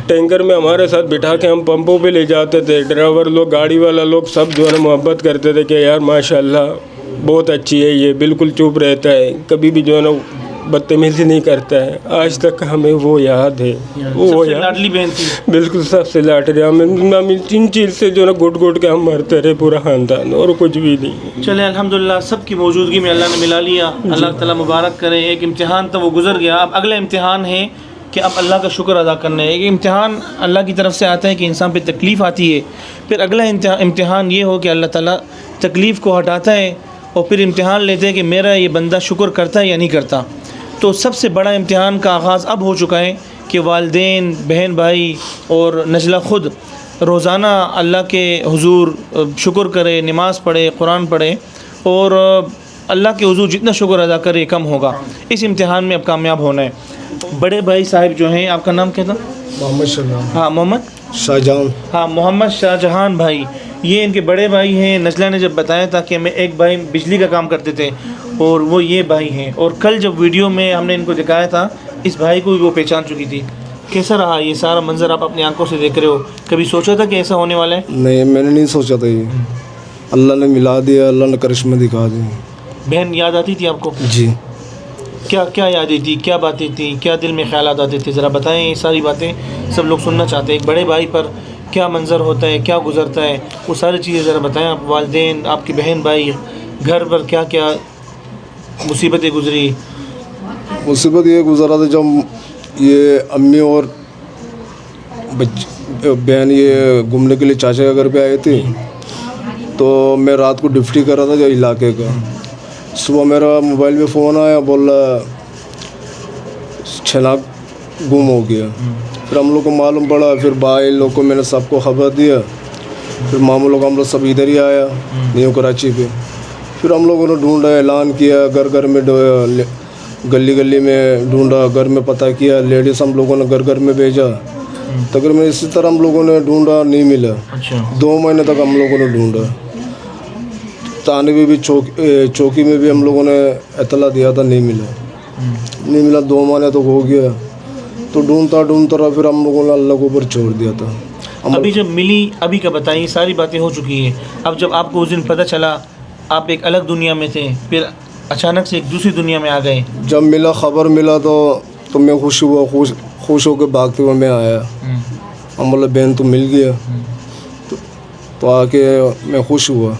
ٹینکر میں ہمارے ساتھ بٹھا کے ہم پمپوں پہ لے جاتے تھے. ڈرائیور لوگ, گاڑی والا لوگ سب جو ہے نا محبت کرتے تھے کہ یار ماشاءاللہ بہت اچھی ہے, یہ بالکل چپ رہتا ہے, کبھی بھی جو ہے نا بدتمیزی نہیں کرتا ہے. آج تک ہمیں وہ یاد ہے. وہ لاڈلی بہن تھی. بالکل سب سے لاڈلی. ہم ان چیز سے جو ہے نا گھٹ کے ہم مرتے رہے پورا خاندان, اور کچھ بھی نہیں. چلے الحمدللہ, سب کی موجودگی میں اللہ نے ملا لیا. اللہ تعالیٰ مبارک کرے. ایک امتحان تھا وہ گزر گیا, اب اگلا امتحان ہے کہ اب اللہ کا شکر ادا کرنا ہے. ایک امتحان اللہ کی طرف سے آتا ہے کہ انسان پہ تکلیف آتی ہے, پھر اگلا امتحان یہ ہو کہ اللہ تعالیٰ تکلیف کو ہٹاتا ہے, اور پھر امتحان لیتے ہیں کہ میرا یہ بندہ شکر کرتا ہے یا نہیں کرتا. تو سب سے بڑا امتحان کا آغاز اب ہو چکا ہے کہ والدین, بہن بھائی اور نجلہ خود روزانہ اللہ کے حضور شکر کرے, نماز پڑھے, قرآن پڑھے, اور اللہ کے حضور جتنا شکر ادا کرے کم ہوگا. اس امتحان میں اب کامیاب ہونا ہے. بڑے بھائی صاحب جو ہیں, آپ کا نام کیا تھا؟ محمد شاہجہان. ہاں محمد شاہ جہان. ہاں محمد شاہ جہان بھائی, یہ ان کے بڑے بھائی ہیں. نجلہ نے جب بتایا تھا کہ میں ایک بھائی بجلی کا کام کرتے تھے, اور وہ یہ بھائی ہیں. اور کل جب ویڈیو میں ہم نے ان کو دکھایا تھا, اس بھائی کو بھی وہ پہچان چکی تھی. کیسا رہا یہ سارا منظر, آپ اپنی آنکھوں سے دیکھ رہے ہو؟ کبھی سوچا تھا کہ ایسا ہونے والا ہے؟ نہیں, میں نے نہیں سوچا تھا. یہ اللہ نے ملا دیا, اللہ نے کرشمہ دکھا دیا. بہن یاد آتی تھی آپ کو؟ جی. کیا یادیں تھی, کیا باتیں تھیں, کیا دل میں خیالات آتے تھے؟ ذرا بتائیں, یہ ساری باتیں سب لوگ سننا چاہتے ہیں. ایک بڑے بھائی پر کیا منظر ہوتا ہے, کیا گزرتا ہے, وہ ساری چیزیں ذرا بتائیں. آپ والدین, آپ کی بہن بھائی, گھر پر کیا کیا مصیبتیں گزری؟ مصیبت یہ گزرا تھا جب یہ امی اور بہن یہ گھومنے کے لیے چاچا کے گھر پہ آئے تھے, تو میں رات کو ڈیوٹی کر رہا تھا جو علاقے کا. صبح میرا موبائل میں فون آیا, بول رہا چھنا گم ہو گیا. پھر ہم لوگ کو معلوم پڑا, پھر بھائی لوگ کو میں نے سب کو خبر دیا. پھر ماموں لوگ, ہم لوگ سب ادھر ہی آیا نیو کراچی پہ. پھر ہم لوگوں نے ڈھونڈا, اعلان کیا, گھر میں گلی میں ڈھونڈا, گھر میں پتہ کیا, لیڈیز ہم لوگوں نے گھر میں بھیجا. تقریباً اسی طرح ہم لوگوں نے ڈھونڈا, نہیں ملا. 2 مہینے تک ہم لوگوں نے ڈھونڈا. تانوی بھی چوکی میں بھی ہم لوگوں نے اطلاع دیا تھا, نہیں ملا. 2 مہینے تک ہو گیا. تو ڈھونڈتا رہا, پھر ہم لوگوں نے اللہ کو اوپر چھوڑ دیا تھا. ابھی جب ملی, ابھی کا بتائیں, ساری باتیں ہو چکی ہیں. اب جب آپ کو اس دن پتہ چلا, آپ ایک الگ دنیا میں تھے, پھر اچانک سے ایک دوسری دنیا میں آ گئے. جب خبر ملا تو میں خوش ہوا, خوش ہو کے بھاگتے ہوئے میں آیا. ہم بولا بہن تو مل گیا, تو آ کے میں خوش ہوا.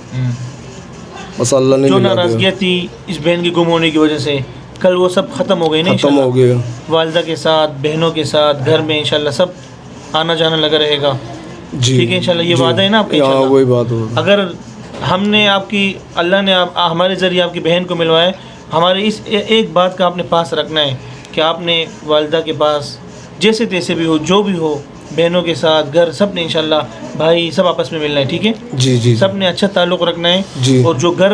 بس اللہ نے جو ناراضگیاں تھی اس بہن کی گم ہونے کی وجہ سے, کل وہ سب ختم ہو گئی نا؟ ختم ہو گیا. والدہ کے ساتھ, بہنوں کے ساتھ, گھر میں انشاءاللہ سب آنا جانا لگا رہے گا. جی ٹھیک ہے انشاءاللہ, یہ وعدہ ہے نا آپ کا؟ ہاں وہی بات ہو. اگر ہم نے آپ کی, اللہ نے ہمارے ذریعے آپ کی بہن کو ملوایا, ہمارے اس ایک بات کا آپ نے پاس رکھنا ہے کہ آپ نے والدہ کے پاس جیسے تیسے بھی ہو, جو بھی ہو, بہنوں کے ساتھ, گھر, سب نے انشاءاللہ, بھائی سب آپس میں ملنا ہے. ٹھیک ہے جی. سب نے اچھا تعلق رکھنا ہے. جی. اور جو گھر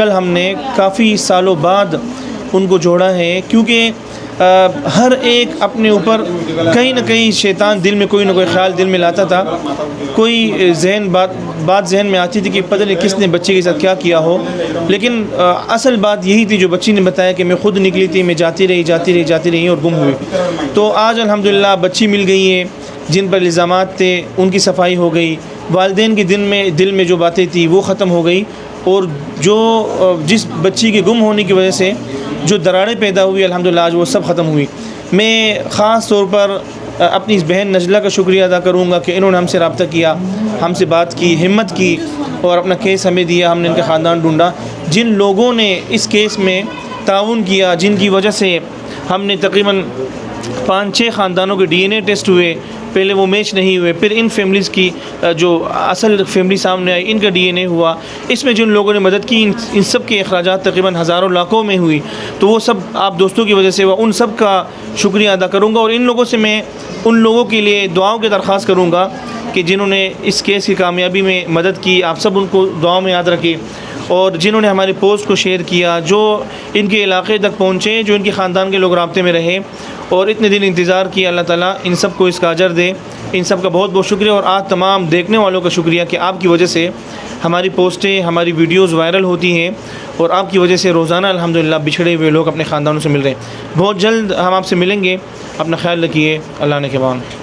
کل ہم نے کافی سالوں بعد ان کو جوڑا ہے، کیونکہ ہر ایک اپنے اوپر کہیں نہ کہیں شیطان دل میں کوئی نہ کوئی خیال دل میں لاتا تھا، کوئی بات ذہن میں آتی تھی کہ پتہ نہیں کس نے بچے کے ساتھ کیا کیا ہو، لیکن اصل بات یہی تھی جو بچی نے بتایا کہ میں خود نکلی تھی، میں جاتی رہی اور گم ہوئی۔ تو آج الحمدللہ بچی مل گئی ہے، جن پر الزامات تھے ان کی صفائی ہو گئی، والدین کے دل میں جو باتیں تھیں وہ ختم ہو گئی، اور جس بچی کے گم ہونے کی وجہ سے جو دراڑیں پیدا ہوئی الحمدللہ آج وہ سب ختم ہوئی۔ میں خاص طور پر اپنی اس بہن نجلہ کا شکریہ ادا کروں گا کہ انہوں نے ہم سے رابطہ کیا، ہم سے بات کی، ہمت کی اور اپنا کیس ہمیں دیا، ہم نے ان کا خاندان ڈھونڈا۔ جن لوگوں نے اس کیس میں تعاون کیا، جن کی وجہ سے ہم نے تقریباً 5-6 خاندانوں کے ڈی این اے ٹیسٹ ہوئے، پہلے وہ میچ نہیں ہوئے، پھر ان فیملیز کی جو اصل فیملی سامنے آئی ان کا ڈی این اے ہوا، اس میں جن لوگوں نے مدد کی ان سب کے اخراجات تقریباً ہزاروں لاکھوں میں ہوئی، تو وہ سب آپ دوستوں کی وجہ سے ہوا، ان سب کا شکریہ ادا کروں گا، اور ان لوگوں سے میں ان لوگوں کے لیے دعاؤں کی درخواست کروں گا کہ جنہوں نے اس کیس کی کامیابی میں مدد کی، آپ سب ان کو دعاؤں میں یاد رکھیں، اور جنہوں نے ہماری پوسٹ کو شیئر کیا، جو ان کے علاقے تک پہنچے، جو ان کے خاندان کے لوگ رابطے میں رہے اور اتنے دن انتظار کیا، اللہ تعالیٰ ان سب کو اس کا اجر دے۔ ان سب کا بہت بہت شکریہ، اور آج تمام دیکھنے والوں کا شکریہ کہ آپ کی وجہ سے ہماری پوسٹیں، ہماری ویڈیوز وائرل ہوتی ہیں، اور آپ کی وجہ سے روزانہ الحمدللہ بچھڑے ہوئے لوگ اپنے خاندانوں سے مل رہے ہیں۔ بہت جلد ہم آپ سے ملیں گے، اپنا خیال رکھیے، اللہ نے کے بعد۔